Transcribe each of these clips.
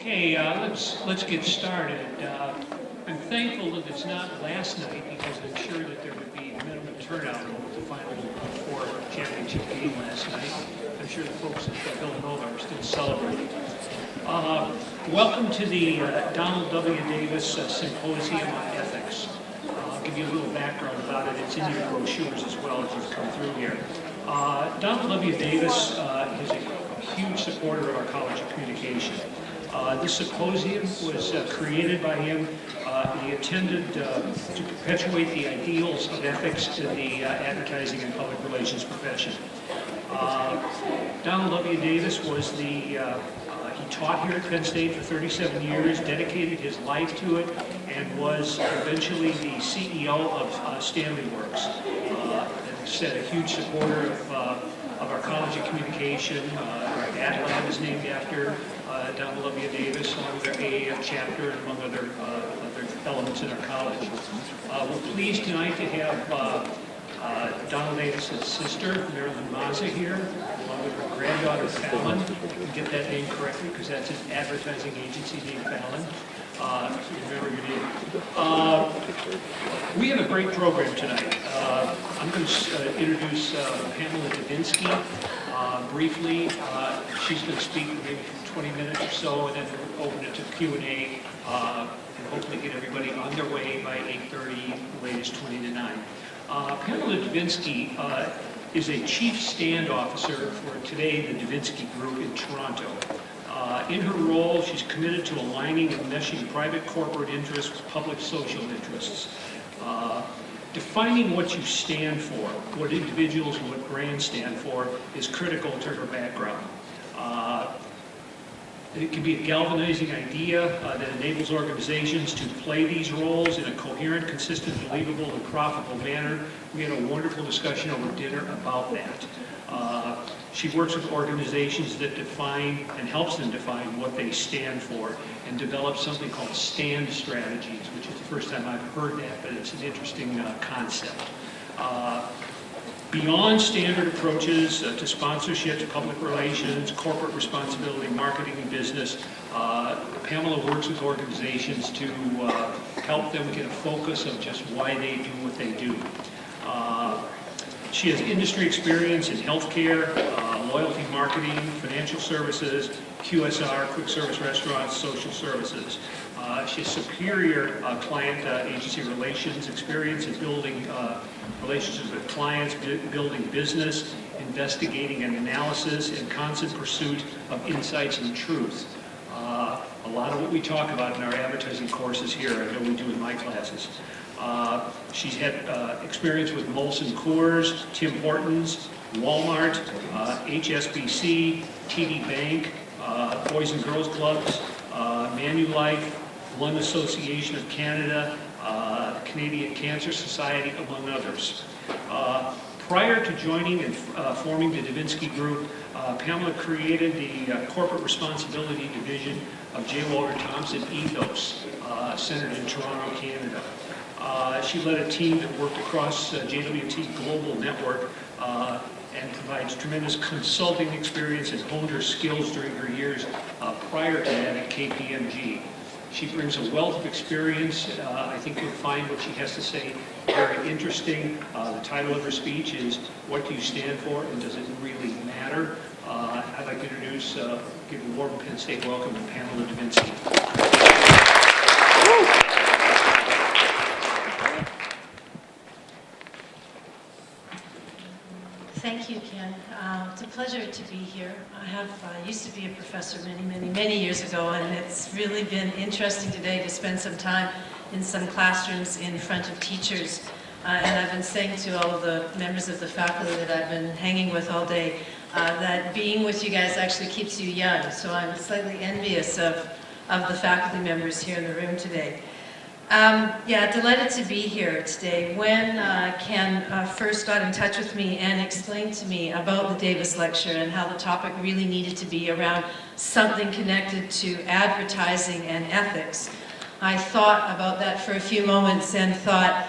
Okay, let's get started. I'm thankful that it's not last night because I'm sure that there would be minimum turnout over the Final Four championship game last night. I'm sure the folks at Villanova are still celebrating. Welcome to the Donald W. Davis Symposium on Ethics. I'll give you a little background about it. It's in your brochures as well as you've come through here. Donald W. Davis is a huge supporter of our College of Communication. This symposium was created by him. He attended to perpetuate the ideals of ethics in the advertising and public relations profession. Donald W. Davis was he taught here at Penn State for 37 years, dedicated his life to it, and was eventually the CEO of Stanley Works. And said a huge supporter of our College of Communication. Our Ad Lab is named after Donald W. Davis, along with our AAF chapter, and among other elements in our college. We're pleased tonight to have Donald Davis' sister, Marilyn Mazza, here, along with her granddaughter, Fallon. Get that name correctly, because that's his advertising agency named Fallon. Remember your name. We have a great program tonight. I'm going to introduce Pamela Divinsky briefly. She's going to speak maybe for 20 minutes or so, and then we'll open it to Q&A, and hopefully get everybody on their way by 8:30, latest 20 to 9. Pamela Divinsky is a chief stand officer for today the Divinsky Group in Toronto. In her role, she's committed to aligning and meshing private corporate interests with public social interests. Defining what you stand for, what individuals and what brands stand for, is critical to her background. It can be a galvanizing idea that enables organizations to play these roles in a coherent, consistent, believable, and profitable manner. We had a wonderful discussion over dinner about that. She works with organizations that define and helps them define what they stand for, and develops something called stand strategies, which is the first time I've heard that, but it's an interesting concept. Beyond standard approaches to sponsorships, public relations, corporate responsibility, marketing, and business, Pamela works with organizations to help them get a focus of just why they do what they do. She has industry experience in healthcare, loyalty marketing, financial services, QSR, quick service restaurants, social services. She has superior client agency relations experience in building relationships with clients, building business, investigating and analysis, and constant pursuit of insights and truth. A lot of what we talk about in our advertising courses here, I know we do in my classes. She's had experience with Molson Coors, Tim Hortons, Walmart, HSBC, TD Bank, Boys and Girls Clubs, Manulife, Lung Association of Canada, Canadian Cancer Society, among others. Prior to joining and forming the Divinsky Group, Pamela created the Corporate Responsibility Division of J. Walter Thompson Ethos, centered in Toronto, Canada. She led a team that worked across JWT Global Network and provides tremendous consulting experience and honed her skills during her years prior to that at KPMG. She brings a wealth of experience. I think you'll find what she has to say very interesting. The title of her speech is, "What do you stand for, and does it really matter?" I'd like to introduce, give a warm Penn State welcome to Pamela Divinsky. Thank you, Ken. It's a pleasure to be here. I used to be a professor many years ago, and it's really been interesting today to spend some time in some classrooms in front of teachers. And I've been saying to all of the members of the faculty that I've been hanging with all day that being with you guys actually keeps you young. So I'm slightly envious of the faculty members here in the room today. Yeah, delighted to be here today. When Ken first got in touch with me and explained to me about the Davis Lecture and how the topic really needed to be around something connected to advertising and ethics, I thought about that for a few moments and thought,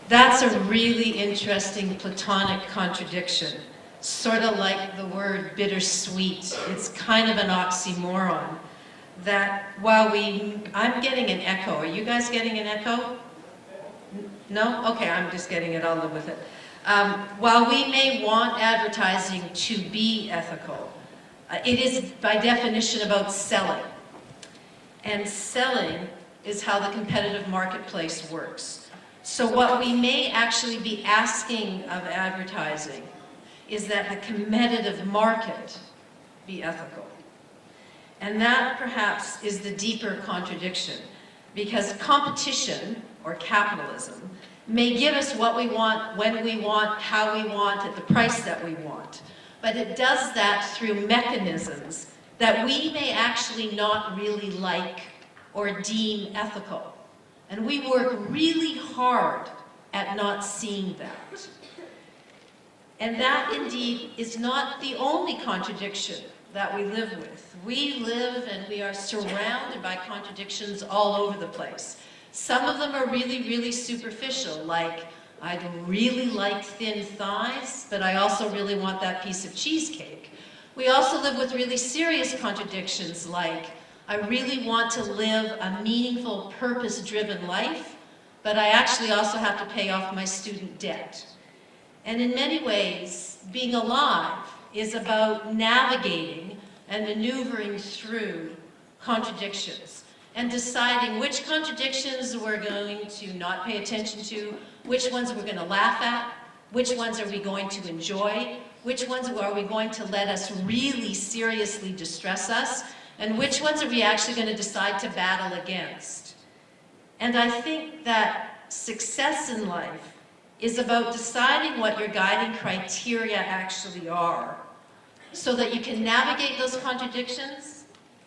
that's a really interesting Platonic contradiction. Sort of like the word bittersweet. It's kind of an oxymoron. that while I'm getting an echo. Are you guys getting an echo? No? Okay, I'm just getting it. I'll live with it. While we may want advertising to be ethical, it is by definition about selling. And selling is how the competitive marketplace works. So what we may actually be asking of advertising is that the competitive market be ethical. And that perhaps is the deeper contradiction, because competition, or capitalism, may give us what we want, when we want, how we want, at the price that we want. But it does that through mechanisms that we may actually not really like or deem ethical. And we work really hard at not seeing that. And that indeed is not the only contradiction that we live with. We live and we are surrounded by contradictions all over the place. Some of them are really, really superficial, like, I'd really like thin thighs, but I also really want that piece of cheesecake. We also live with really serious contradictions, like, I really want to live a meaningful, purpose-driven life, but I actually also have to pay off my student debt. And in many ways, being alive is about navigating and maneuvering through contradictions and deciding which contradictions we're going to not pay attention to, which ones we're going to laugh at, which ones are we going to enjoy, which ones are we going to let us really seriously distress us, and which ones are we actually going to decide to battle against. And I think that success in life is about deciding what your guiding criteria actually are, so that you can navigate those contradictions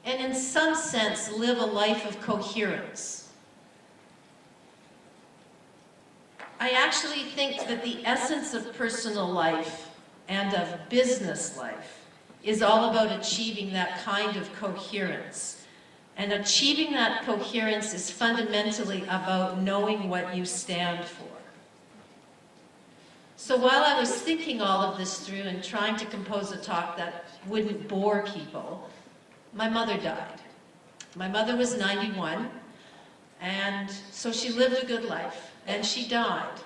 and in some sense live a life of coherence. I actually think that the essence of personal life and of business life is all about achieving that kind of coherence. And achieving that coherence is fundamentally about knowing what you stand for. So while I was thinking all of this through and trying to compose a talk that wouldn't bore people, my mother died. My mother was 91, and so she lived a good life, and she died.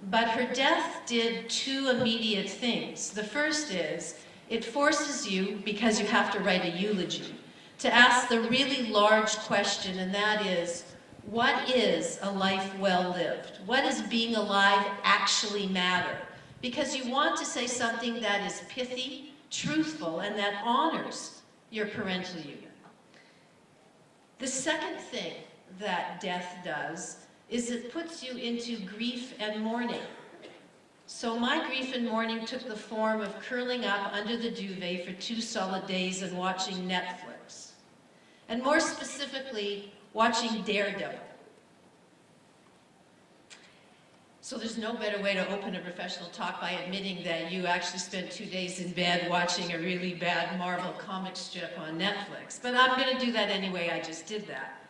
But her death did two immediate things. The first is, it forces you, because you have to write a eulogy, to ask the really large question, and that is, what is a life well lived? What does being alive actually matter? Because you want to say something that is pithy, truthful, and that honors your parental union. The second thing that death does is it puts you into grief and mourning. So my grief and mourning took the form of curling up under the duvet for 2 solid days and watching Netflix. And more specifically, watching Daredevil. So there's no better way to open a professional talk by admitting that you actually spent 2 days in bed watching a really bad Marvel comic strip on Netflix. But I'm going to do that anyway, I just did that.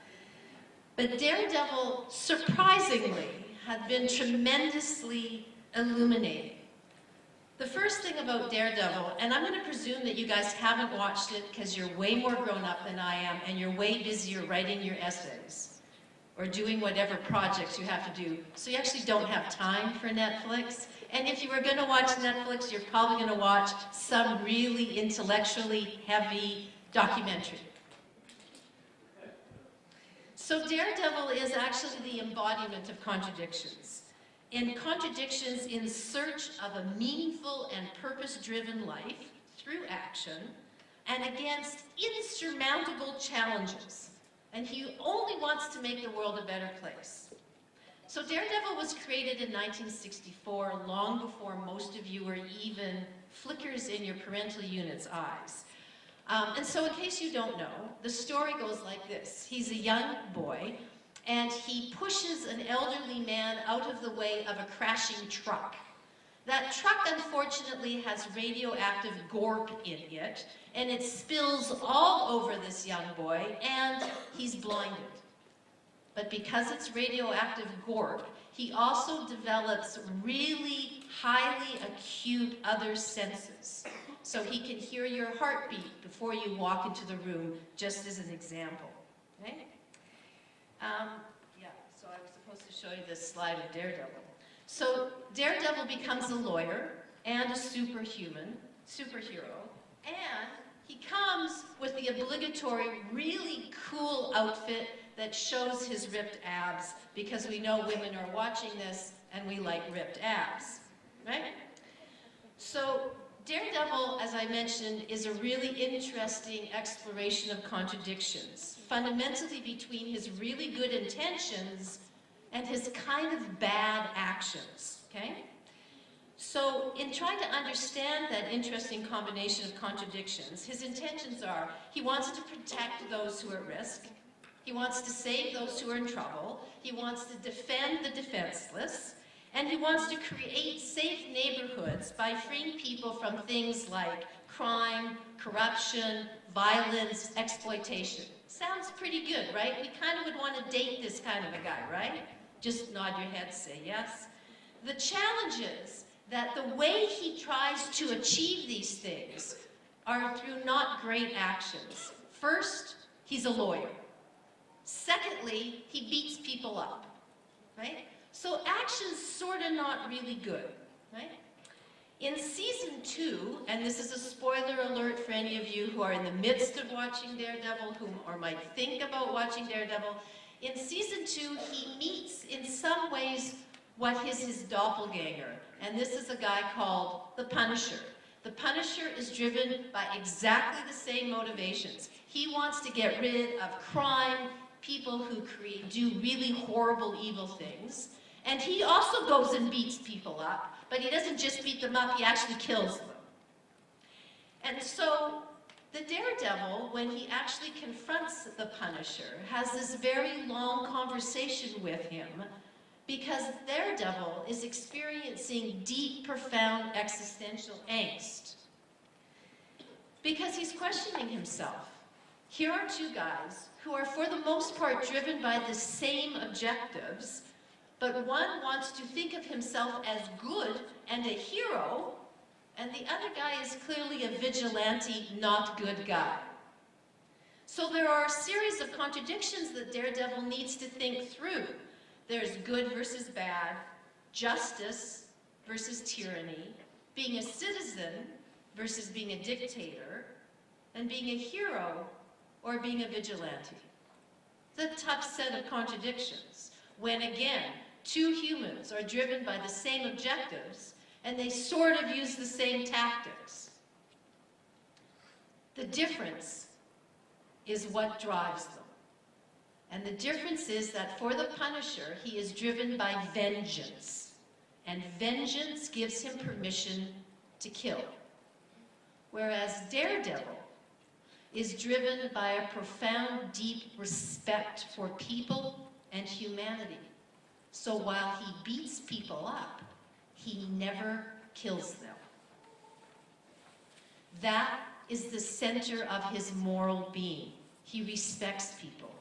But Daredevil, surprisingly, had been tremendously illuminating. The first thing about Daredevil, and I'm going to presume that you guys haven't watched it because you're way more grown up than I am and you're way busier writing your essays or doing whatever projects you have to do, so you actually don't have time for Netflix. And if you were going to watch Netflix, you're probably going to watch some really intellectually heavy documentary. So Daredevil is actually the embodiment of contradictions. In contradictions in search of a meaningful and purpose-driven life through action and against insurmountable challenges. And he only wants to make the world a better place. So Daredevil was created in 1964, long before most of you were even flickers in your parental unit's eyes. And so in case you don't know, the story goes like this. He's a young boy, and he pushes an elderly man out of the way of a crashing truck. That truck, unfortunately, has radioactive gorp in it, and it spills all over this young boy, and he's blinded. But because it's radioactive gorp, he also develops really highly acute other senses. so he can hear your heartbeat before you walk into the room, just as an example. Okay? Yeah, so I was supposed to show you this slide of Daredevil. So Daredevil becomes a lawyer and a superhero, and he comes with the obligatory, really cool outfit that shows his ripped abs, because we know women are watching this and we like ripped abs, right? So Daredevil, as I mentioned, is a really interesting exploration of contradictions, fundamentally between his really good intentions and his kind of bad actions, okay? So in trying to understand that interesting combination of contradictions, his intentions are, he wants to protect those who are at risk, he wants to save those who are in trouble, he wants to defend the defenseless, and he wants to create safe neighborhoods by freeing people from things like crime, corruption, violence, exploitation. Sounds pretty good, right? We kind of would want to date this kind of a guy, right? Just nod your head, say yes. The challenge is that the way he tries to achieve these things are through not great actions. First, he's a lawyer. Secondly, he beats people up, right? So action's sort of not really good, right? In season 2, and this is a spoiler alert for any of you who are in the midst of watching Daredevil, or might think about watching Daredevil, in season 2, he meets in some ways what is his doppelganger, and this is a guy called the Punisher. The Punisher is driven by exactly the same motivations. He wants to get rid of crime, people who do really horrible, evil things. And he also goes and beats people up, but he doesn't just beat them up, he actually kills them. And so the Daredevil, when he actually confronts the Punisher, has this very long conversation with him, because Daredevil is experiencing deep, profound existential angst. Because he's questioning himself. Here are two guys who are, for the most part, driven by the same objectives, but one wants to think of himself as good and a hero, and the other guy is clearly a vigilante, not good guy. So there are a series of contradictions that Daredevil needs to think through. There's good versus bad, justice versus tyranny, being a citizen versus being a dictator, and being a hero or being a vigilante. It's a tough set of contradictions when, again, two humans are driven by the same objectives and they sort of use the same tactics. The difference is what drives them. And the difference is that for the Punisher, he is driven by vengeance. And vengeance gives him permission to kill. Whereas Daredevil is driven by a profound, deep respect for people and humanity. So while he beats people up, he never kills them. That is the center of his moral being. He respects people.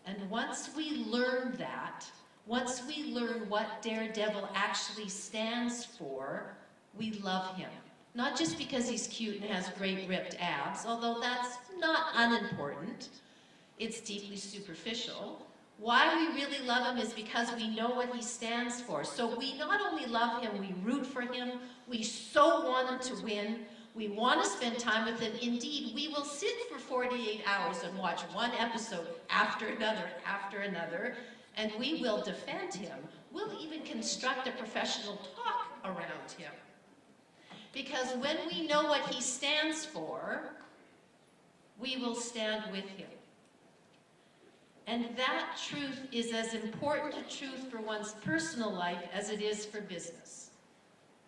And once we learn that, once we learn what Daredevil actually stands for, we love him. Not just because he's cute and has great ripped abs, although that's not unimportant. It's deeply superficial. Why we really love him is because we know what he stands for. So we not only love him, we root for him, we so want him to win, we want to spend time with him. Indeed, we will sit for 48 hours and watch one episode after another, and we will defend him. We'll even construct a professional talk around him. Because when we know what he stands for, we will stand with him. And that truth is as important a truth for one's personal life as it is for business.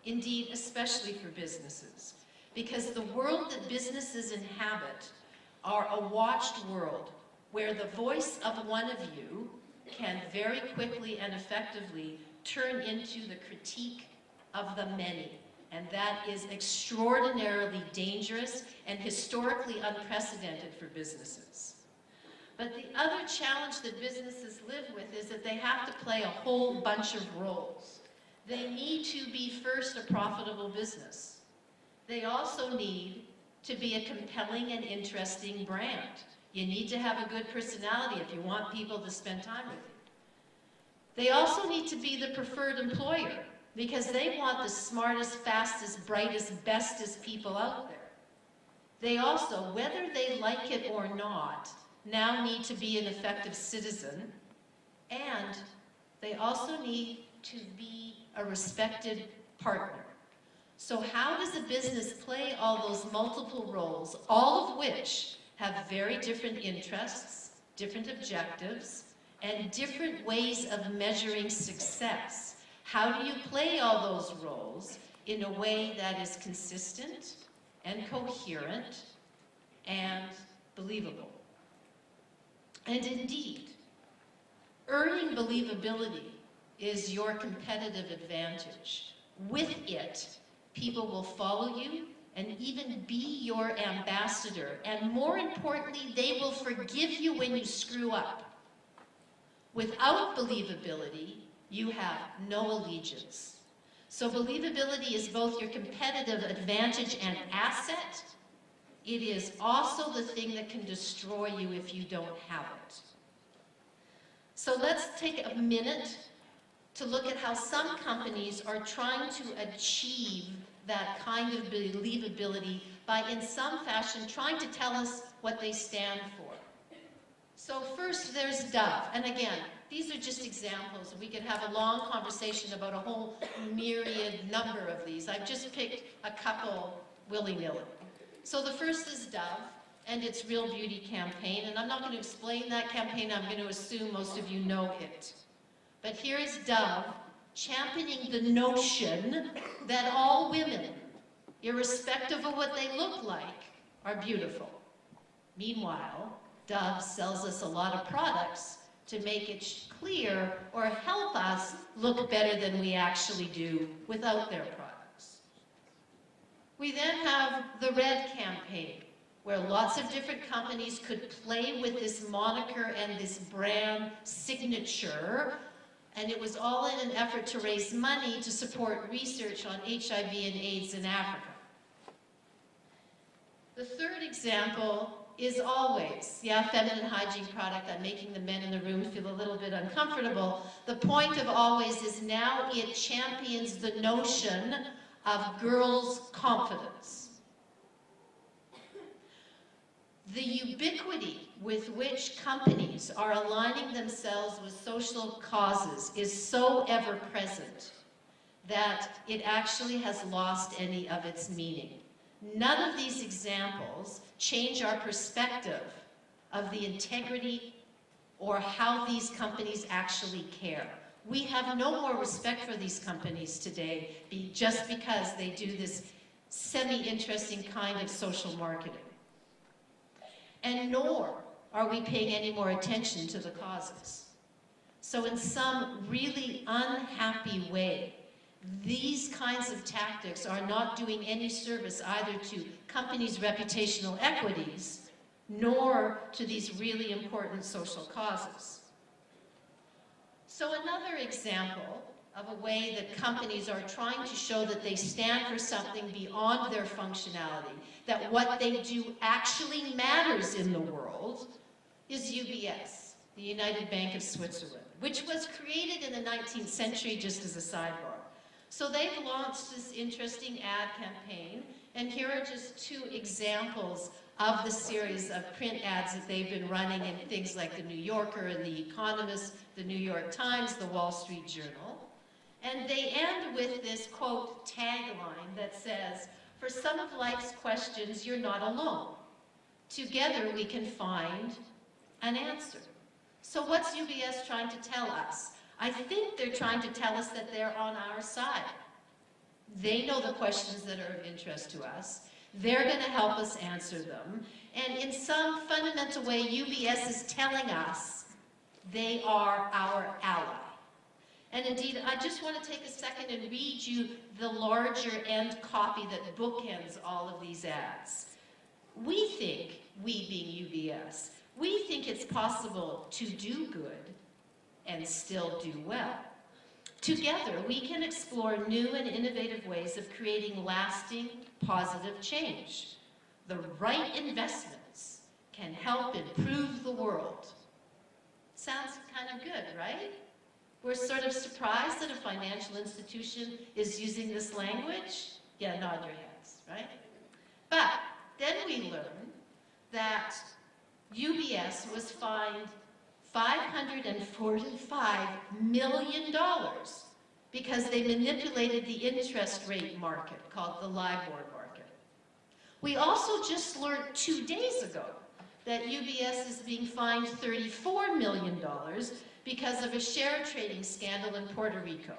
Indeed, especially for businesses. Because the world that businesses inhabit are a watched world where the voice of one of you can very quickly and effectively turn into the critique of the many. And that is extraordinarily dangerous and historically unprecedented for businesses. But the other challenge that businesses live with is that they have to play a whole bunch of roles. They need to be first a profitable business. They also need to be a compelling and interesting brand. You need to have a good personality if you want people to spend time with you. They also need to be the preferred employer because they want the smartest, fastest, brightest, bestest people out there. They also, whether they like it or not, now need to be an effective citizen, and they also need to be a respected partner. So how does a business play all those multiple roles, all of which have very different interests, different objectives, and different ways of measuring success? How do you play all those roles in a way that is consistent and coherent and believable? And indeed, earning believability is your competitive advantage. With it, people will follow you and even be your ambassador. And more importantly, they will forgive you when you screw up. Without believability, you have no allegiance. So believability is both your competitive advantage and asset. It is also the thing that can destroy you if you don't have it. So let's take a minute to look at how some companies are trying to achieve that kind of believability by, in some fashion, trying to tell us what they stand for. So first, there's Dove. And again, these are just examples. We could have a long conversation about a whole myriad number of these. I've just picked a couple willy-nilly. So the first is Dove and its Real Beauty campaign. And I'm not going to explain that campaign. I'm going to assume most of you know it. But here is Dove championing the notion that all women, irrespective of what they look like, are beautiful. Meanwhile, Dove sells us a lot of products to make it clear or help us look better than we actually do without their products. We then have the Red campaign, where lots of different companies could play with this moniker and this brand signature. And it was all in an effort to raise money to support research on HIV and AIDS in Africa. The third example is Always. Yeah, feminine hygiene product. I'm making the men in the room feel a little bit uncomfortable. The point of Always is now it champions the notion of girls' confidence. The ubiquity with which companies are aligning themselves with social causes is so ever-present that it actually has lost any of its meaning. None of these examples change our perspective of the integrity or how these companies actually care. We have no more respect for these companies today just because they do this semi-interesting kind of social marketing. And nor are we paying any more attention to the causes. So in some really unhappy way, these kinds of tactics are not doing any service either to companies' reputational equities, nor to these really important social causes. So another example of a way that companies are trying to show that they stand for something beyond their functionality, that what they do actually matters in the world, is UBS, the United Bank of Switzerland, which was created in the 19th century just as a sidebar. So they've launched this interesting ad campaign, and here are just two examples of the series of print ads that they've been running in things like the New Yorker and the Economist, the New York Times, the Wall Street Journal. And they end with this, quote, tagline that says, "For some of life's questions, you're not alone. Together we can find an answer." So what's UBS trying to tell us? I think they're trying to tell us that they're on our side. They know the questions that are of interest to us. They're going to help us answer them. And in some fundamental way, UBS is telling us they are our ally. And indeed, I just want to take a second and read you the larger end copy that bookends all of these ads. We think, we being UBS, we think it's possible to do good and still do well. Together, we can explore new and innovative ways of creating lasting, positive change. the right investments can help improve the world. Sounds kind of good, right? We're sort of surprised that a financial institution is using this language. Yeah, nod your heads, right? But then we learn that UBS was fined $545 million because they manipulated the interest rate market called the LIBOR market. We also just learned 2 days ago that UBS is being fined $34 million because of a share trading scandal in Puerto Rico.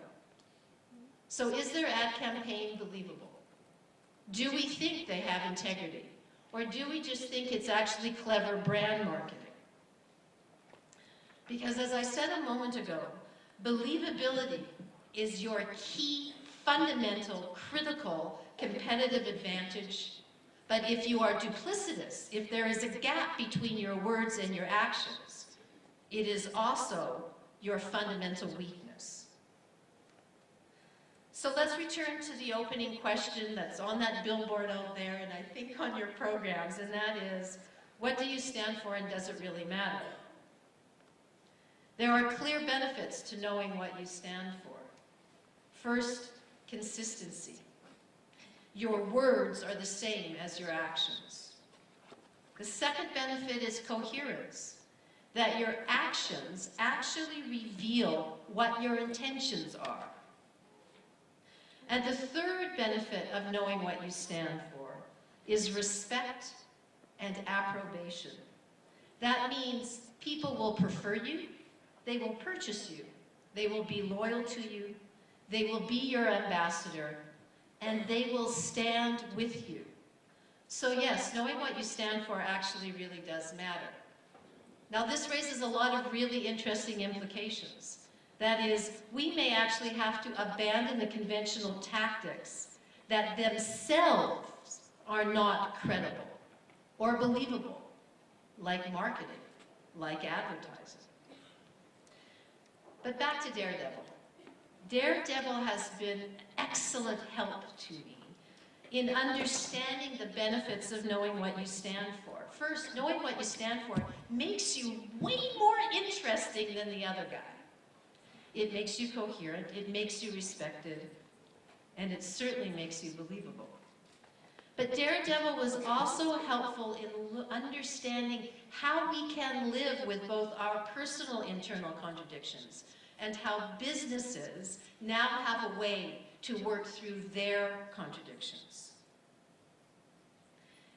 So is their ad campaign believable? Do we think they have integrity? Or do we just think it's actually clever brand marketing? Because as I said a moment ago, believability is your key, fundamental, critical, competitive advantage. But if you are duplicitous, if there is a gap between your words and your actions, it is also your fundamental weakness. So let's return to the opening question that's on that billboard out there and I think on your programs, and that is, what do you stand for and does it really matter? There are clear benefits to knowing what you stand for. First, consistency. Your words are the same as your actions. The second benefit is coherence, that your actions actually reveal what your intentions are. And the third benefit of knowing what you stand for is respect and approbation. That means people will prefer you, they will purchase you, they will be loyal to you, they will be your ambassador, and they will stand with you. So yes, knowing what you stand for actually really does matter. Now this raises a lot of really interesting implications. That is, we may actually have to abandon the conventional tactics that themselves are not credible or believable, like marketing, like advertising. But back to Daredevil. Daredevil has been excellent help to me in understanding the benefits of knowing what you stand for. First, knowing what you stand for makes you way more interesting than the other guy. It makes you coherent, it makes you respected, and it certainly makes you believable. But Daredevil was also helpful in understanding how we can live with both our personal internal contradictions and how businesses now have a way to work through their contradictions.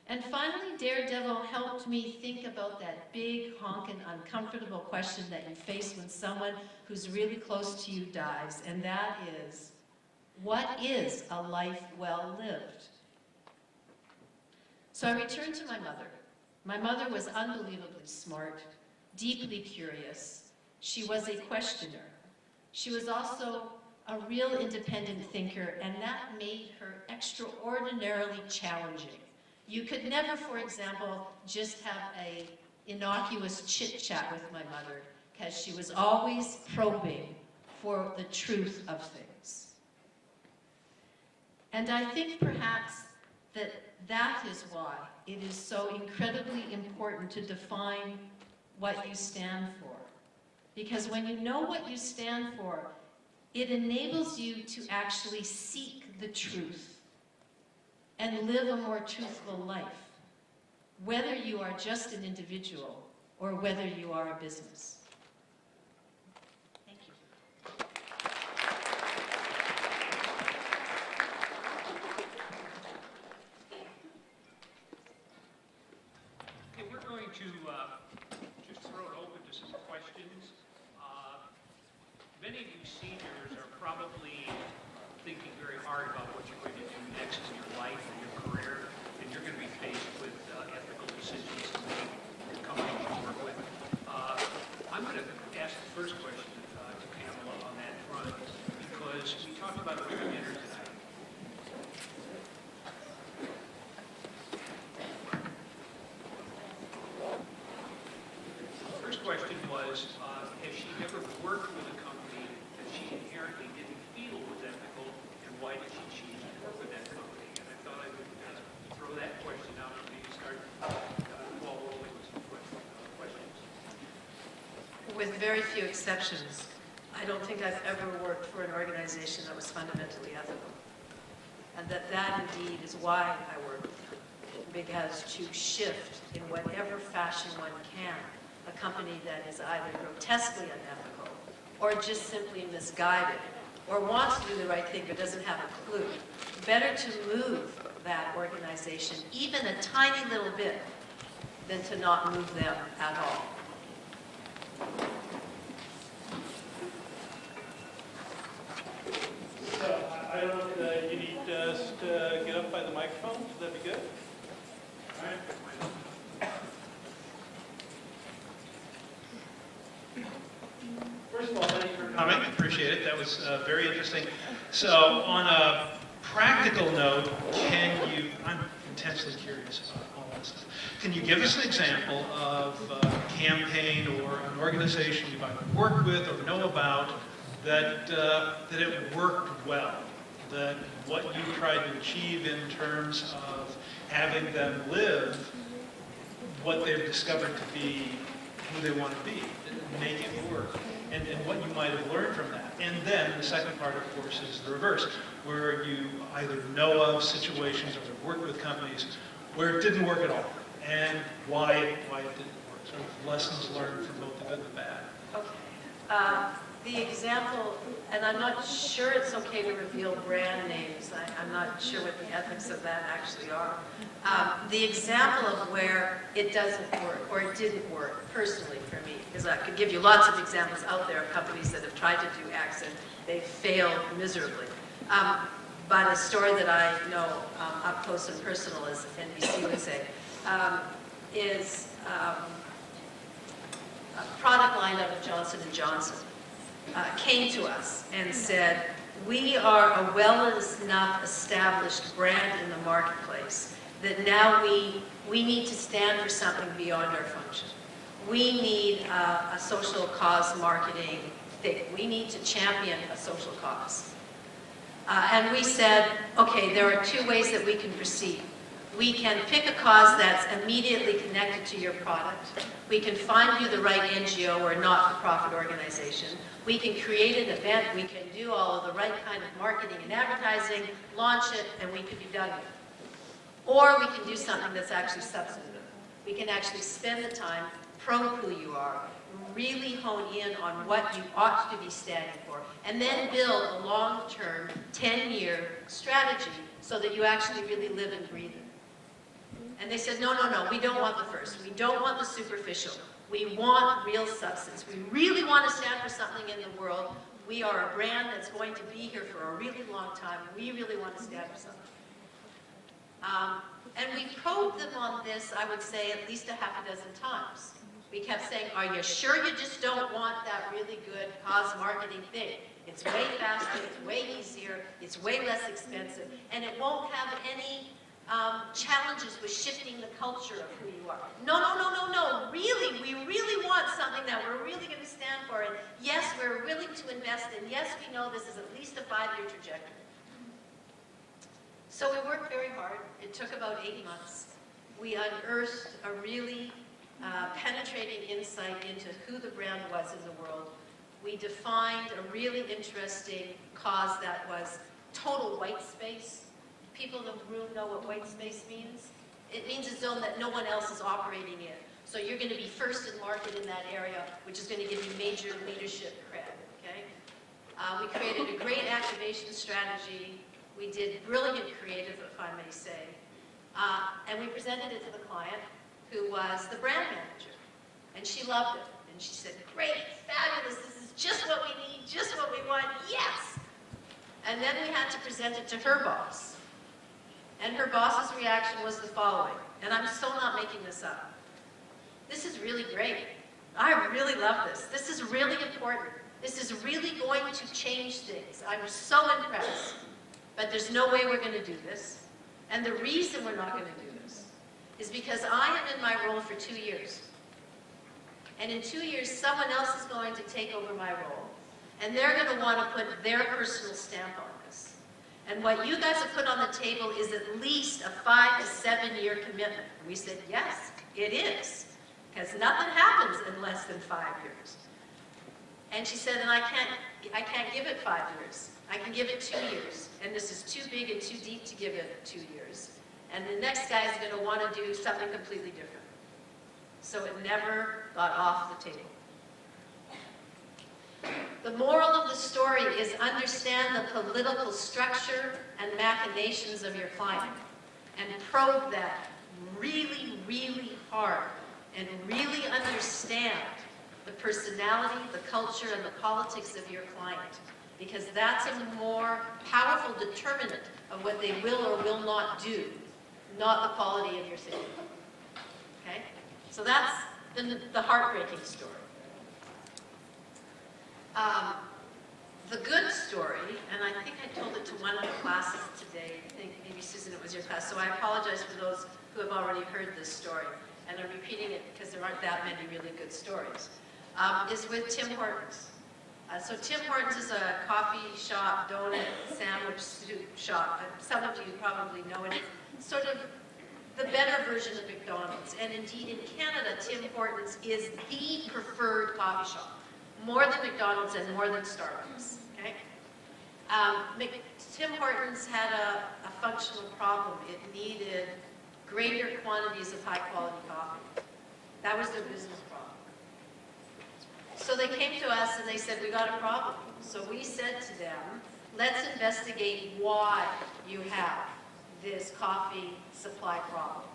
And finally, Daredevil helped me think about that big, honking, uncomfortable question that you face when someone who's really close to you dies, and that is, what is a life well lived? So I returned to my mother. My mother was unbelievably smart, deeply curious. She was a questioner. She was also a real independent thinker, and that made her extraordinarily challenging. You could never, for example, just have an innocuous chit-chat with my mother, because she was always probing for the truth of things. And I think perhaps that is why it is so incredibly important to define what you stand for. Because when you know what you stand for, it enables you to actually seek the truth and live a more truthful life, whether you are just an individual or whether you are a business. Thank you. Okay, we're going to just throw it open to some questions. Many of you seniors are probably thinking very hard about what you're going to do next in your life and your career, and you're going to be faced with ethical decisions to make, your company you work with. I'm going to ask the first question to Pamela on that front, because we talked about it over dinner tonight. The first question was, has she ever worked with a company that she inherently didn't feel was ethical, and why did she choose to work with that company? And I thought I would throw that question out and maybe start ball rolling with some questions. With very few exceptions, I don't think I've ever worked for an organization that was fundamentally ethical. And that indeed is why I work with them. Because to shift in whatever fashion one can, a company that is either grotesquely unethical or just simply misguided or wants to do the right thing but doesn't have a clue, better to move that organization even a tiny little bit than to not move them at all. So, I don't know if you need us to get up by the microphone. Would that be good? All right. First of all, thank you for coming. I appreciate it. That was very interesting. So, on a practical note, I'm intensely curious about all this stuff. Can you give us an example of a campaign or an organization you've either worked with or know about that it worked well? That what you tried to achieve in terms of having them live what they've discovered to be who they want to be, make it work, and what you might have learned from that. And then the second part, of course, is the reverse, where you either know of situations or have worked with companies where it didn't work at all, and why it didn't work. Sort of lessons learned from both the good and the bad. Okay. The example, and I'm not sure it's okay to reveal brand names. I'm not sure what the ethics of that actually are. The example of where it doesn't work, or it didn't work, personally for me, because I could give you lots of examples out there of companies that have tried to do X and they failed miserably. But a story that I know up close and personal, as NBC would say, is a product line out of Johnson & Johnson. Came to us and said, we are a well enough established brand in the marketplace that now we need to stand for something beyond our function. We need a social cause marketing thing. We need to champion a social cause. And we said, okay, there are two ways that we can proceed. We can pick a cause that's immediately connected to your product. We can find you the right NGO or not-for-profit organization. We can create an event. We can do all of the right kind of marketing and advertising, launch it, and we could be done with it. Or we can do something that's actually substantive. We can actually spend the time, probe who you are, really hone in on what you ought to be standing for, and then build a long-term, 10-year strategy so that you actually really live and breathe it. And they said, no, we don't want the first. We don't want the superficial. We want real substance. We really want to stand for something in the world. We are a brand that's going to be here for a really long time. We really want to stand for something. And we probed them on this, I would say, at least a half a dozen times. We kept saying, are you sure you just don't want that really good cause marketing thing? It's way faster, it's way easier, it's way less expensive, and it won't have any challenges with shifting the culture of who you are. No. Really, we really want something that we're really going to stand for. And yes, we're willing to invest in. Yes, we know this is at least a 5-year trajectory. So we worked very hard. It took about 8 months. We unearthed a really penetrating insight into who the brand was in the world. We defined a really interesting cause that was total white space. People in the room know what white space means. It means a zone that no one else is operating in. So you're going to be first in market in that area, which is going to give you major leadership cred, okay? We created a great activation strategy. We did brilliant creative, if I may say. And we presented it to the client, who was the brand manager. And she loved it. And she said, great, fabulous, this is just what we need, just what we want, yes! And then we had to present it to her boss. And her boss's reaction was the following, and I'm so not making this up. This is really great. I really love this. This is really important. This is really going to change things. I'm so impressed. But there's no way we're going to do this. And the reason we're not going to do this is because I am in my role for 2 years. And in 2 years, someone else is going to take over my role. And they're going to want to put their personal stamp on this. And what you guys have put on the table is at least a 5 to 7 year commitment. And we said, yes, it is, because nothing happens in less than 5 years. And she said, and I can't give it 5 years. I can give it 2 years. And this is too big and too deep to give it 2 years. And the next guy is going to want to do something completely different. So it never got off the table. The moral of the story is understand the political structure and machinations of your client and probe that really, really hard and really understand the personality, the culture, and the politics of your client, because that's a more powerful determinant of what they will or will not do, not the quality of your thinking. Okay? So that's the heartbreaking story. The good story, and I think I told it to one of the classes today, I think maybe Susan, it was your class, so I apologize for those who have already heard this story, and I'm repeating it because there aren't that many really good stories, is with Tim Hortons. So Tim Hortons is a coffee shop, donut, sandwich, soup shop. Some of you probably know it. It's sort of the better version of McDonald's, and indeed in Canada, Tim Hortons is the preferred coffee shop. More than McDonald's and more than Starbucks, okay? Tim Hortons had a functional problem. It needed greater quantities of high-quality coffee. That was their business problem. So they came to us and they said, we got a problem. So we said to them, let's investigate why you have this coffee supply problem.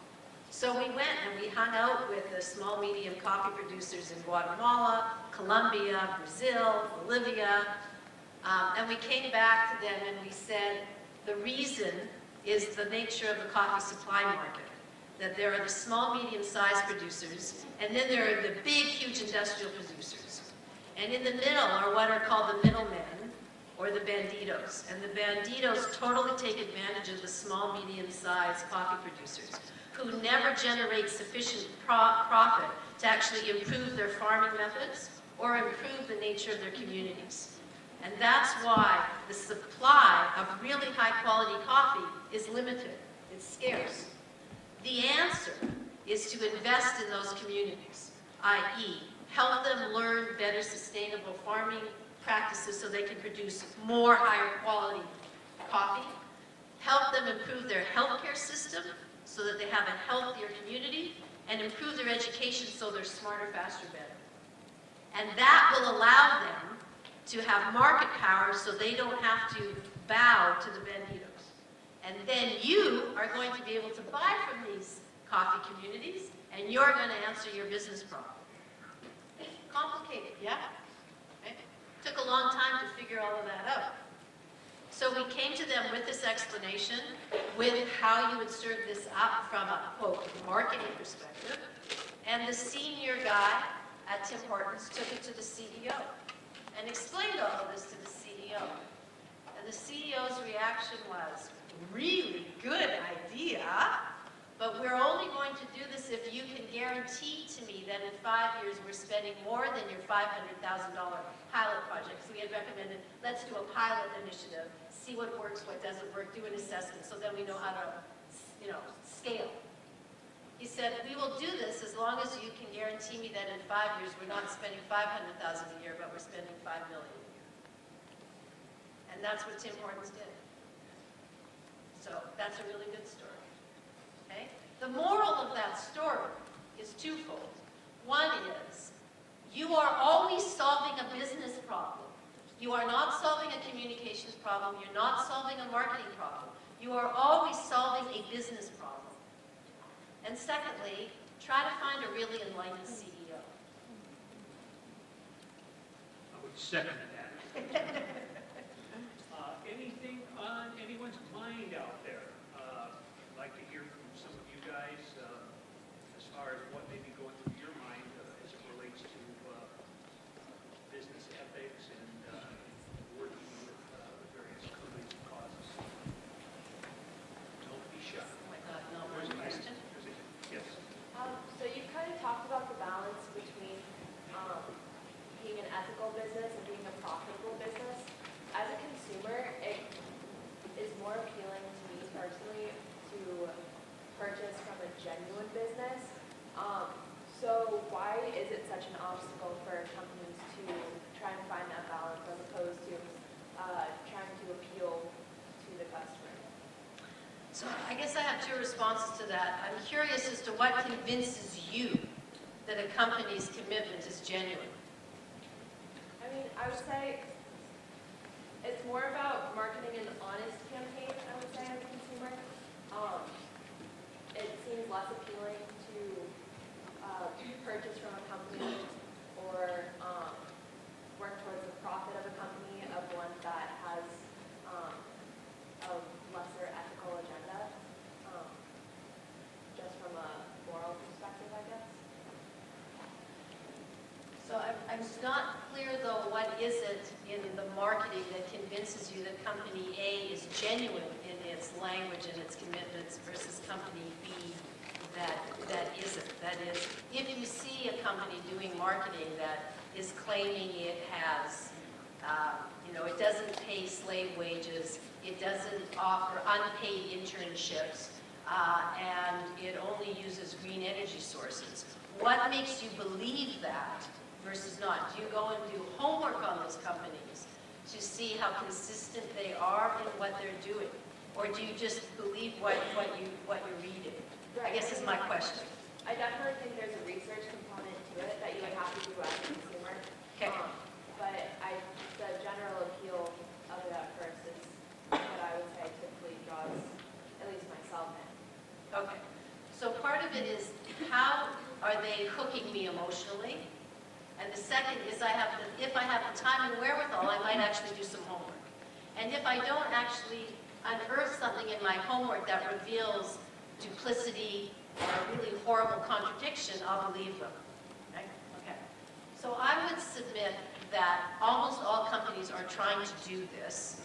So we went and we hung out with the small, medium coffee producers in Guatemala, Colombia, Brazil, Bolivia, and we came back to them and we said, the reason is the nature of the coffee supply market, that there are the small, medium-sized producers, and then there are the big, huge industrial producers. And in the middle are what are called the middlemen, or the banditos. And the banditos totally take advantage of the small, medium-sized coffee producers, who never generate sufficient profit to actually improve their farming methods or improve the nature of their communities. And that's why the supply of really high-quality coffee is limited. It's scarce. The answer is to invest in those communities, i.e., help them learn better sustainable farming practices so they can produce more higher quality coffee, help them improve their healthcare system so that they have a healthier community, and improve their education so they're smarter, faster, better. And that will allow them to have market power so they don't have to bow to the banditos. And then you are going to be able to buy from these coffee communities, and you're going to answer your business problem. Complicated, yeah? Okay. Took a long time to figure all of that out. So we came to them with this explanation, with how you would serve this up from a, quote, marketing perspective. And the senior guy at Tim Hortons took it to the CEO and explained all of this to the CEO. And the CEO's reaction was, really good idea, but we're only going to do this if you can guarantee to me that in 5 years we're spending more than your $500,000 pilot project. So we had recommended, let's do a pilot initiative, see what works, what doesn't work, do an assessment, so then we know how to, scale. He said, we will do this as long as you can guarantee me that in 5 years we're not spending $500,000 a year, but we're spending $5 million a year. And that's what Tim Hortons did. So that's a really good story. Okay? The moral of that story is twofold. One is, you are always solving a business problem. You are not solving a communications problem. You're not solving a marketing problem. You are always solving a business problem. And secondly, try to find a really enlightened CEO. I would second that. Anything on anyone's mind out there? I'd like to hear from some of you guys as far as what may be going through your mind as it relates to business ethics and working with various companies and causes. Don't be shy. Oh my God, no, one question? Yes. So you've kind of talked about the balance between being an ethical business and being a profitable business. As a consumer, it is more appealing to me personally to purchase from a genuine business. So why is it such an obstacle for companies to try and find that balance as opposed to trying to appeal to the customer? So I guess I have two responses to that. I'm curious as to what convinces you that a company's commitment is genuine. I mean, I would say it's more about marketing an honest campaign, I would say, as a consumer. It seems less appealing to purchase from a company or work towards the profit of a company of one that has a lesser ethical agenda, just from a moral perspective, I guess. So I'm not clear, though, what is it in the marketing that convinces you that company A is genuine in its language and its commitments versus company B that isn't. That is, if you see a company doing marketing that is claiming it has, it doesn't pay slave wages, it doesn't offer unpaid internships, and it only uses green energy sources, what makes you believe that versus not? Do you go and do homework on those companies to see how consistent they are in what they're doing? Or do you just believe what you're reading? I guess is my question. I definitely think there's a research component to it that you would have to do as a consumer. Okay. But the general appeal of it at first is what I would say typically draws at least myself in. Okay. So part of it is, how are they hooking me emotionally? And the second is, if I have the time and wherewithal, I might actually do some homework. And if I don't actually unearth something in my homework that reveals duplicity or a really horrible contradiction, I'll believe them. Okay. So I would submit that almost all companies are trying to do this.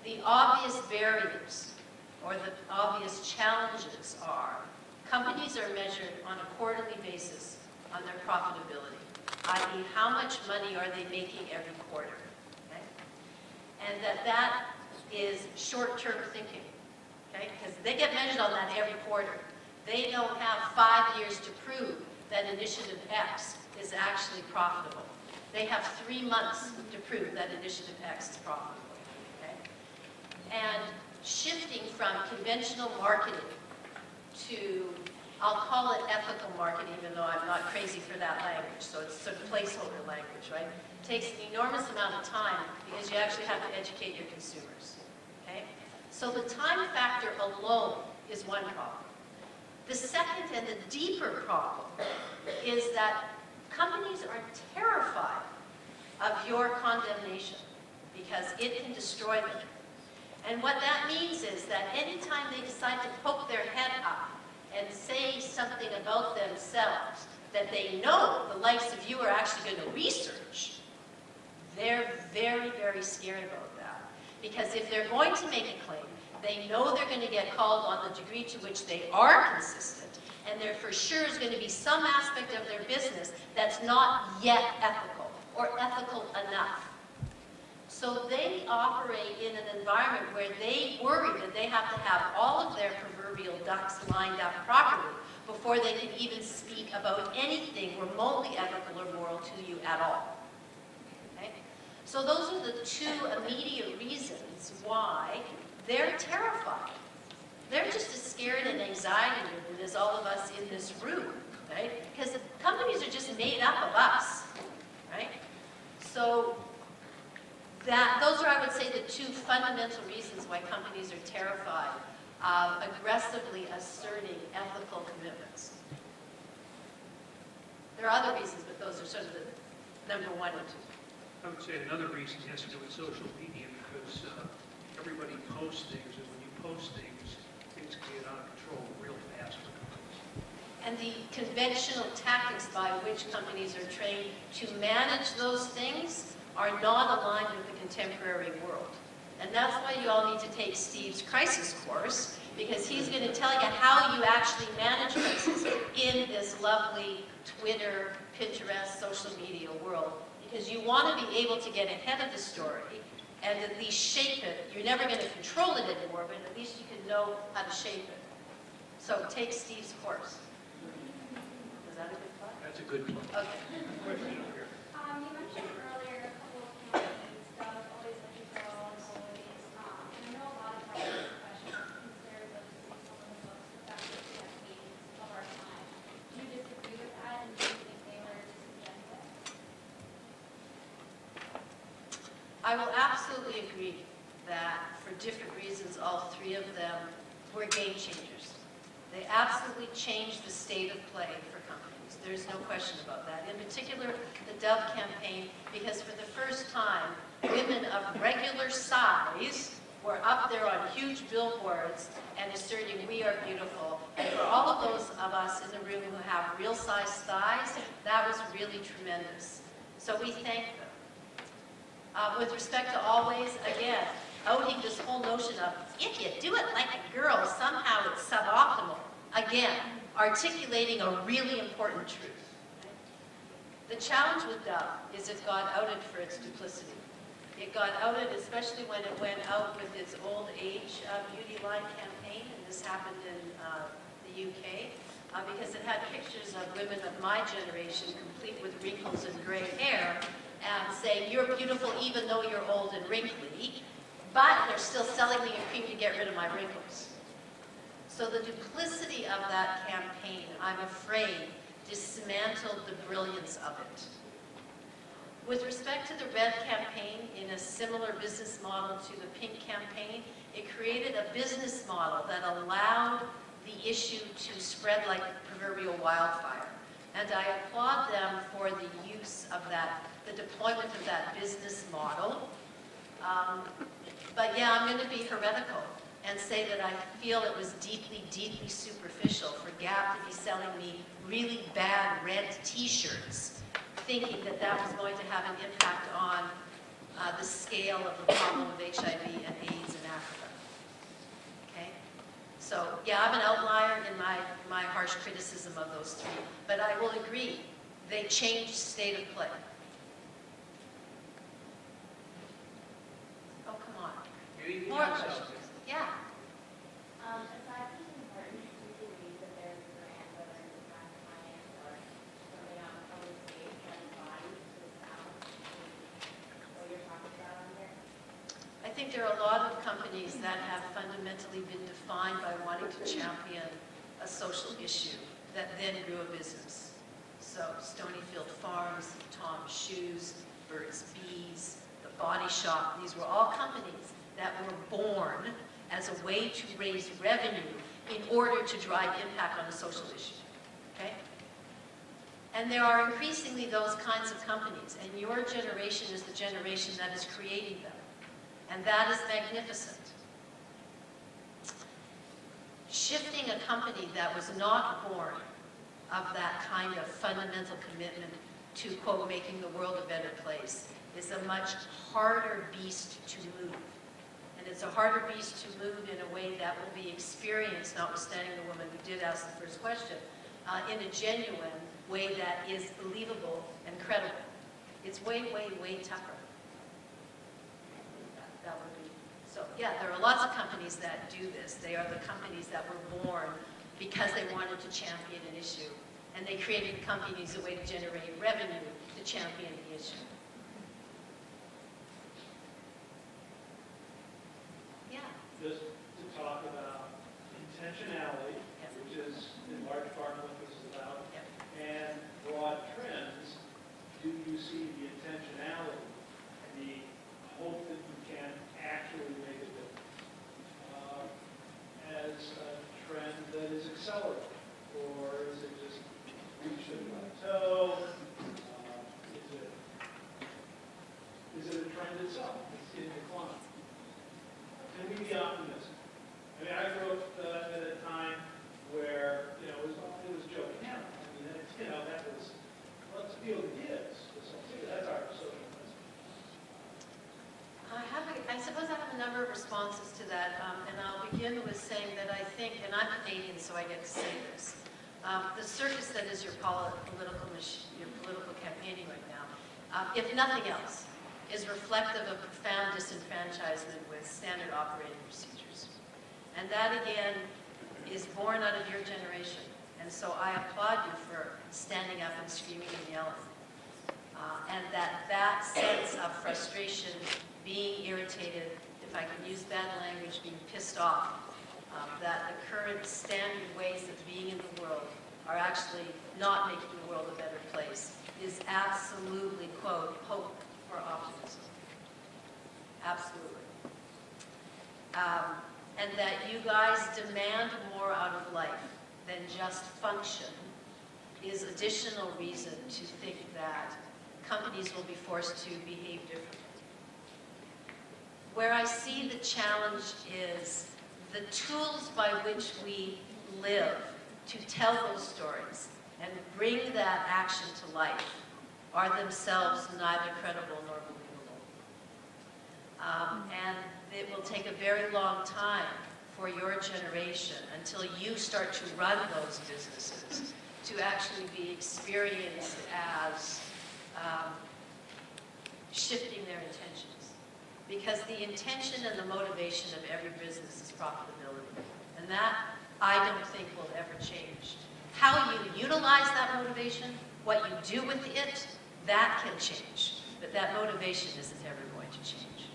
The obvious barriers or the obvious challenges are companies are measured on a quarterly basis on their profitability, i.e. how much money are they making every quarter, okay? And that is short-term thinking, okay? Because they get measured on that every quarter. They don't have 5 years to prove that initiative X is actually profitable. They have 3 months to prove that initiative X is profitable, okay? And shifting from conventional marketing to, I'll call it ethical marketing, even though I'm not crazy for that language, so it's sort of placeholder language, right? It takes an enormous amount of time because you actually have to educate your consumers, okay? So the time factor alone is one problem. The second and the deeper problem is that companies are terrified of your condemnation because it can destroy them. And what that means is that anytime they decide to poke their head up and say something about themselves that they know the likes of you are actually going to research, they're very, very scared about that. Because if they're going to make a claim, they know they're going to get called on the degree to which they are consistent, and there for sure is going to be some aspect of their business that's not yet ethical or ethical enough. So they operate in an environment where they worry that they have to have all of their proverbial ducks lined up properly before they can even speak about anything remotely ethical or moral to you at all. Okay? So those are the two immediate reasons why they're terrified. They're just as scared and anxiety-ridden as all of us in this room, right? Because the companies are just made up of us, right? So those are, I would say, the two fundamental reasons why companies are terrified of aggressively asserting ethical commitments. There are other reasons, but those are sort of the number one and two. I would say another reason has to do with social media because everybody posts things, and when you post things, things can get out of control real fast for companies. And the conventional tactics by which companies are trained to manage those things are not aligned with the contemporary world. And that's why you all need to take Steve's crisis course, because he's going to tell you how you actually manage crisis in this lovely Twitter, Pinterest, social media world. Because you want to be able to get ahead of the story and at least shape it. You're never going to control it anymore, but at least you can know how to shape it. So take Steve's course. Is that a good thought? That's a good point. Okay. Question over here. You mentioned earlier a couple of campaigns that was always looking for all employees. And I know a lot of healthcare professionals consider those to be some of the most effective campaigns of our time. Do you disagree with that, and do you think they were disingenuous? I will absolutely agree that for different reasons, all three of them were game changers. They absolutely changed the state of play for companies. There's no question about that. In particular, the Dove campaign, because for the first time, women of regular size were up there on huge billboards and asserting we are beautiful. And for all of those of us in the room who have real size thighs, that was really tremendous. So we thank them. With respect to Always, again, outing this whole notion of, if you do it like a girl, somehow it's suboptimal. Again, articulating a really important truth. The challenge with Dove is it got outed for its duplicity. It got outed, especially when it went out with its old age beauty line campaign, and this happened in the UK, because it had pictures of women of my generation, complete with wrinkles and gray hair, and saying, you're beautiful even though you're old and wrinkly, but they're still selling me a cream to get rid of my wrinkles. So the duplicity of that campaign, I'm afraid, dismantled the brilliance of it. With respect to the Red campaign, in a similar business model to the Pink campaign, it created a business model that allowed the issue to spread like proverbial wildfire. And I applaud them for the use of that, the deployment of that business model. But yeah, I'm going to be heretical and say that I feel it was deeply, deeply superficial for Gap to be selling me really bad red t-shirts, thinking that that was going to have an impact on the scale of the problem of HIV and AIDS in Africa. Okay? So yeah, I'm an outlier in my harsh criticism of those three, but I will agree, they changed state of play. Oh, come on. More questions? Yeah. Aside from the importance, do you believe that there's a brand, whether it's a finance or something else, overseas, that embodies the sound what you're talking about on here? I think there are a lot of companies that have fundamentally been defined by wanting to champion a social issue that then grew a business. So Stonyfield Farms, Tom's Shoes, Burt's Bees, The Body Shop, these were all companies that were born as a way to raise revenue in order to drive impact on a social issue. Okay? And there are increasingly those kinds of companies, and your generation is the generation that is creating them. And that is magnificent. Shifting a company that was not born of that kind of fundamental commitment to, quote, making the world a better place is a much harder beast to move. And it's a harder beast to move in a way that will be experienced, notwithstanding the woman who did ask the first question, in a genuine way that is believable and credible. It's way, way, way tougher. That would be. So yeah, there are lots of companies that do this. They are the companies that were born because they wanted to champion an issue. And they created companies as a way to generate revenue to champion the issue. Yeah. Just to talk about intentionality, Yes. which is in large part what this is about, Yep. and broad trends. Do you see the intentionality, the hope that you can actually make a difference as a trend that is accelerating? Or is it just reach a plateau? Is it a trend itself? It's in decline. Can we be optimistic? I mean, I grew up at a time where, it was Joe Camp. I mean, that was, let's appeal to kids. That's our social message. I suppose I have a number of responses to that, and I'll begin with saying that I think, and I'm Canadian, so I get to say this, the circus that is your political campaigning right now, if nothing else, is reflective of profound disenfranchisement with standard operating procedures. And that, again, is born out of your generation. And so I applaud you for standing up and screaming and yelling. And that sense of frustration, being irritated, if I can use bad language, being pissed off, that the current standard ways of being in the world are actually not making the world a better place, is absolutely, quote, hope for optimism. Absolutely. And that you guys demand more out of life than just function is additional reason to think that companies will be forced to behave differently. Where I see the challenge is the tools by which we live to tell those stories and bring that action to life are themselves neither credible nor believable. And it will take a very long time for your generation, until you start to run those businesses, to actually be experienced as shifting their intentions. Because the intention and the motivation of every business is profitability. And that, I don't think, will ever change. How you utilize that motivation, what you do with it, that can change. But that motivation isn't ever going to change.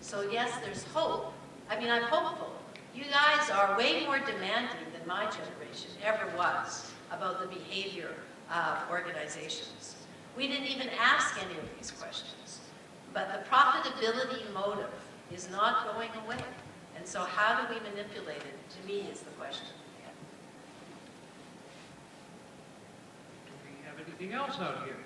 So yes, there's hope. I mean, I'm hopeful. You guys are way more demanding than my generation ever was about the behavior of organizations. We didn't even ask any of these questions. But the profitability motive is not going away. And so how do we manipulate it, to me, is the question. Do we have anything else out here?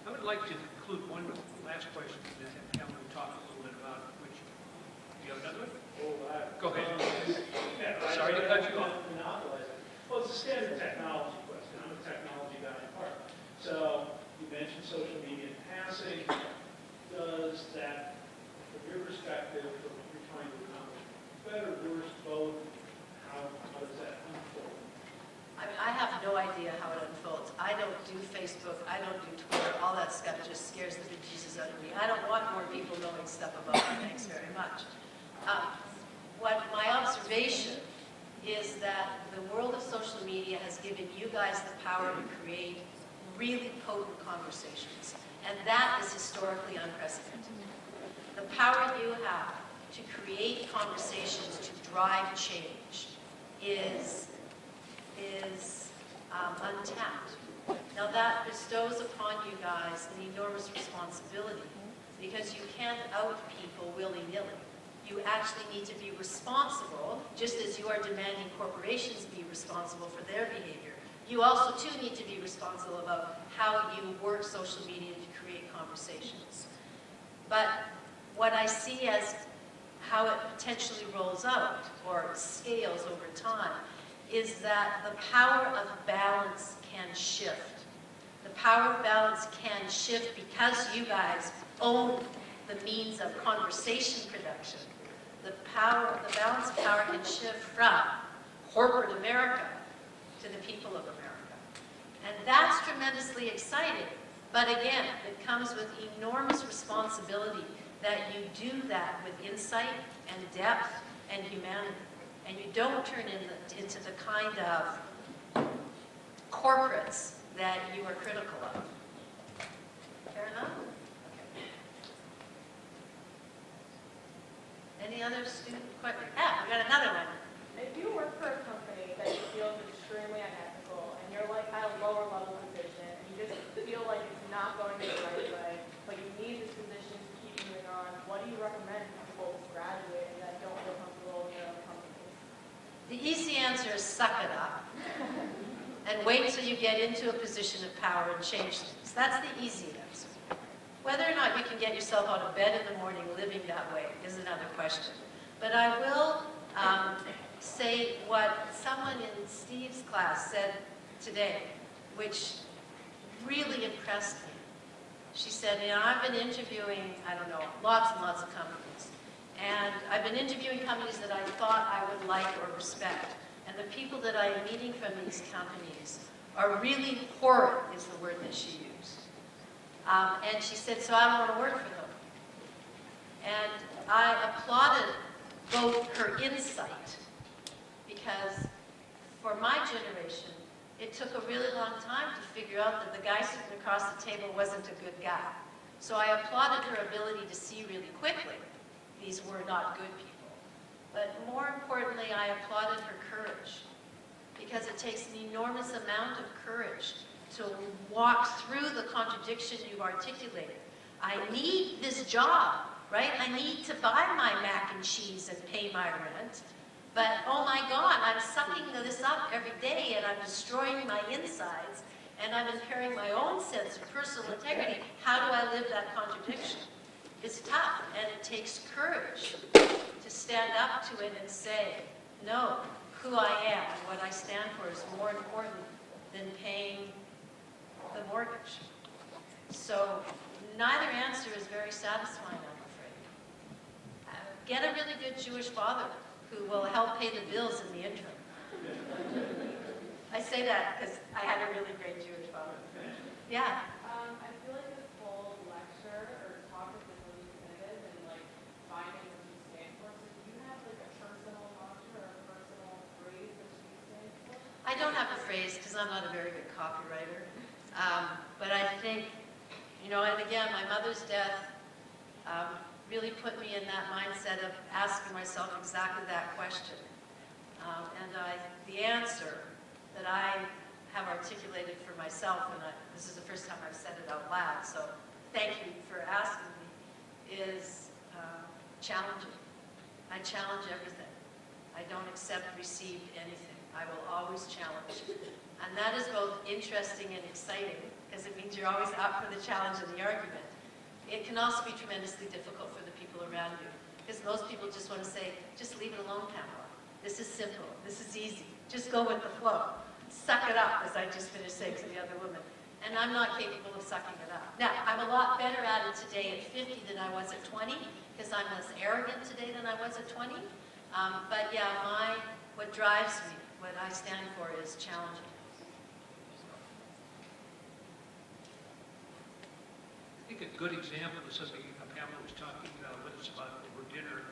I would like to include one last question that Pamela talked a little bit about, which, do you have another one? Go ahead. Sorry to cut you off. Well, it's a standard technology question. I'm a technology guy at heart. So you mentioned social media in passing. Does that, from your perspective, from what you're trying to accomplish, better, worse, both? How does that unfold? I have no idea how it unfolds. I don't do Facebook. I don't do Twitter. All that stuff just scares the bejesus out of me. I don't want more people knowing stuff about me. Thanks very much. What my observation is that the world of social media has given you guys the power to create really potent conversations. And that is historically unprecedented. The power you have to create conversations to drive change is untapped. Now that bestows upon you guys an enormous responsibility, because you can't out people willy-nilly. You actually need to be responsible, just as you are demanding corporations be responsible for their behavior. You also, too, need to be responsible about how you work social media to create conversations. But what I see as how it potentially rolls out or scales over time is that the power of balance can shift. The power of balance can shift because you guys own the means of conversation production. The balance of power can shift from corporate America to the people of America. And that's tremendously exciting. But again, it comes with enormous responsibility that you do that with insight and depth and humanity. And you don't turn into the kind of corporates that you are critical of. Fair enough? Okay. Any other student questions? We got another one. If you work for a company that you feel is extremely unethical, and you're like at a lower level position, and you just feel like it's not going the right way, but you need this position to keep moving on, what do you recommend to people graduating that don't feel comfortable in their own companies? The easy answer is suck it up. And wait till you get into a position of power and change things. That's the easy answer. Whether or not you can get yourself out of bed in the morning living that way is another question. But I will say what someone in Steve's class said today, which really impressed me. She said, I've been interviewing, lots and lots of companies. And I've been interviewing companies that I thought I would like or respect. And the people that I'm meeting from these companies are really horrid, is the word that she used. And she said, so I don't want to work for them. And I applauded both her insight, because for my generation, it took a really long time to figure out that the guy sitting across the table wasn't a good guy. So I applauded her ability to see really quickly these were not good people. But more importantly, I applauded her courage, because it takes an enormous amount of courage to walk through the contradiction you've articulated. I need this job, right? I need to buy my mac and cheese and pay my rent. But, oh my God, I'm sucking this up every day and I'm destroying my insides and I'm impairing my own sense of personal integrity. How do I live that contradiction? It's tough, and it takes courage to stand up to it and say, no, who I am and what I stand for is more important than paying the mortgage. So neither answer is very satisfying, I'm afraid. Get a really good Jewish father who will help pay the bills in the interim. I say that because I had a really great Jewish father. Yeah. I feel like this whole lecture or talk has been really definitive and like finding what you stand for. So do you have like a personal mantra or a personal phrase that you stand for? I don't have a phrase because I'm not a very good copywriter. But I think, you know, and again, my mother's death really put me in that mindset of asking myself exactly that question. The answer that I have articulated for myself, and this is the first time I've said it out loud, so thank you for asking me, is challenging. I challenge everything. I don't accept received anything. I will always challenge. And that is both interesting and exciting, because it means you're always up for the challenge and the argument. It can also be tremendously difficult for the people around you, because most people just want to say, just leave it alone, Pamela. This is simple. This is easy. Just go with the flow. Suck it up, as I just finished saying to the other woman. And I'm not capable of sucking it up. Now, I'm a lot better at it today at 50 than I was at 20, because I'm less arrogant today than I was at 20. But yeah, what drives me, what I stand for, is challenging. I think a good example of something Pamela was talking with us about over dinner,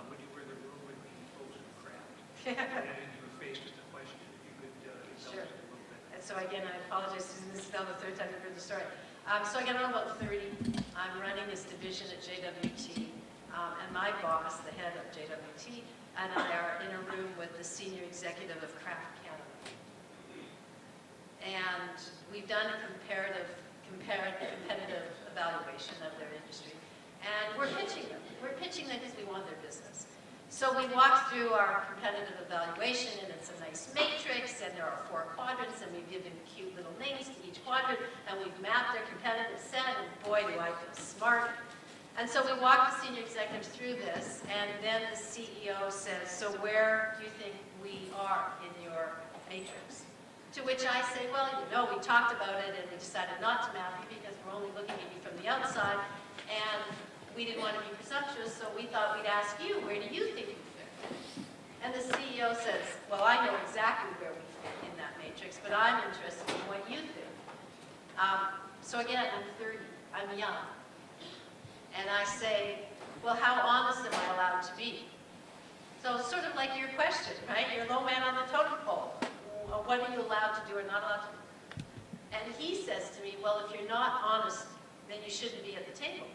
when you were in the room with the folks from Kraft, and you were faced with the question, if you could indulge Sure. it a little bit. And so again, I apologize, Susan, this is now the third time I've heard the story. So again, I'm about 30. I'm running this division at JWT, and my boss, the head of JWT, and I are in a room with the senior executive of Kraft Canada. And we've done a competitive evaluation of their industry. And we're pitching them. We're pitching them because we want their business. So we walked through our competitive evaluation, and it's a nice matrix, and there are 4 quadrants, and we've given cute little names to each quadrant, and we've mapped their competitive set, and boy, do I feel smart. And so we walked the senior executives through this, and then the CEO says, so where do you think we are in your matrix? To which I say, well, you know, we talked about it, and we decided not to map you because we're only looking at you from the outside, and we didn't want to be presumptuous, so we thought we'd ask you, where do you think you fit? And the CEO says, well, I know exactly where we fit in that matrix, but I'm interested in what you think. So again, I'm 30, I'm young. And I say, well, how honest am I allowed to be? So sort of like your question, right? You're a low man on the totem pole. What are you allowed to do or not allowed to do? And he says to me, well, if you're not honest, then you shouldn't be at the table.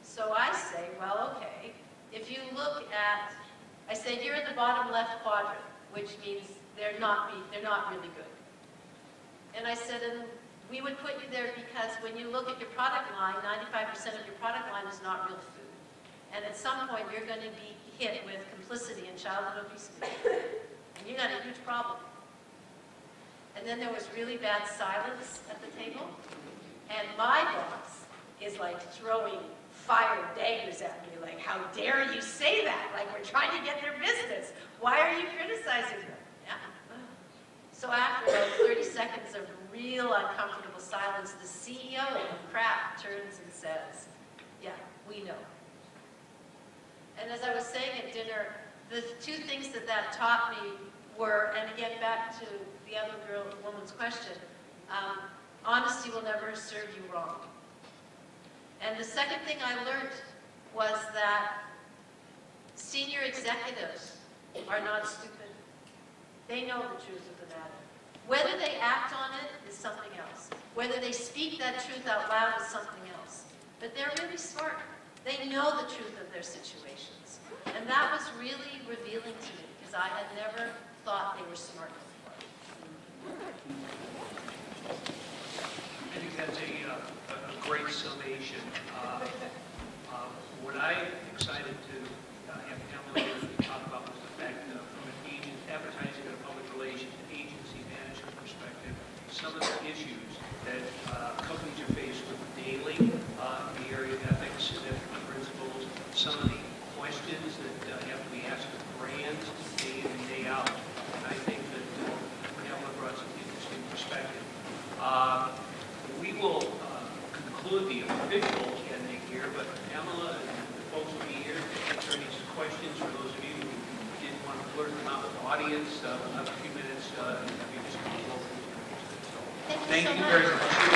So I say, well, okay, if you look at, I say, you're in the bottom left quadrant, which means they're not really good. And I said, and we would put you there because when you look at your product line, 95% of your product line is not real food. And at some point, you're going to be hit with complicity in childhood obesity. And you got a huge problem. And then there was really bad silence at the table. And my boss is like throwing fire daggers at me, like, how dare you say that? Like, we're trying to get their business. Why are you criticizing them? Yeah. So after about 30 seconds of real uncomfortable silence, the CEO of Kraft turns and says, yeah, we know. And as I was saying at dinner, the 2 things that taught me were, and again back to the other woman's question, Honesty will never serve you wrong. And the second thing I learned was that senior executives are not stupid. They know the truth of the matter. Whether they act on it is something else. Whether they speak that truth out loud is something else. But they're really smart. They know the truth of their situations. And that was really revealing to me because I had never thought they were smart before. I think that's a great summation. What I'm excited to have Pamela here to talk about was the fact that from an agent, advertising and public relations agency management perspective, some of the issues that companies are faced with daily in the area of ethics and ethical principles, some of the questions that have to be asked of brands day in and day out. And I think that Pamela brought some interesting perspective. We will conclude the official ending here, but Pamela and the folks will be here to answer any questions for those of you who didn't want to flirt them out with the audience. We'll have a few minutes if you just come over. Thank you Thank so you much. very much.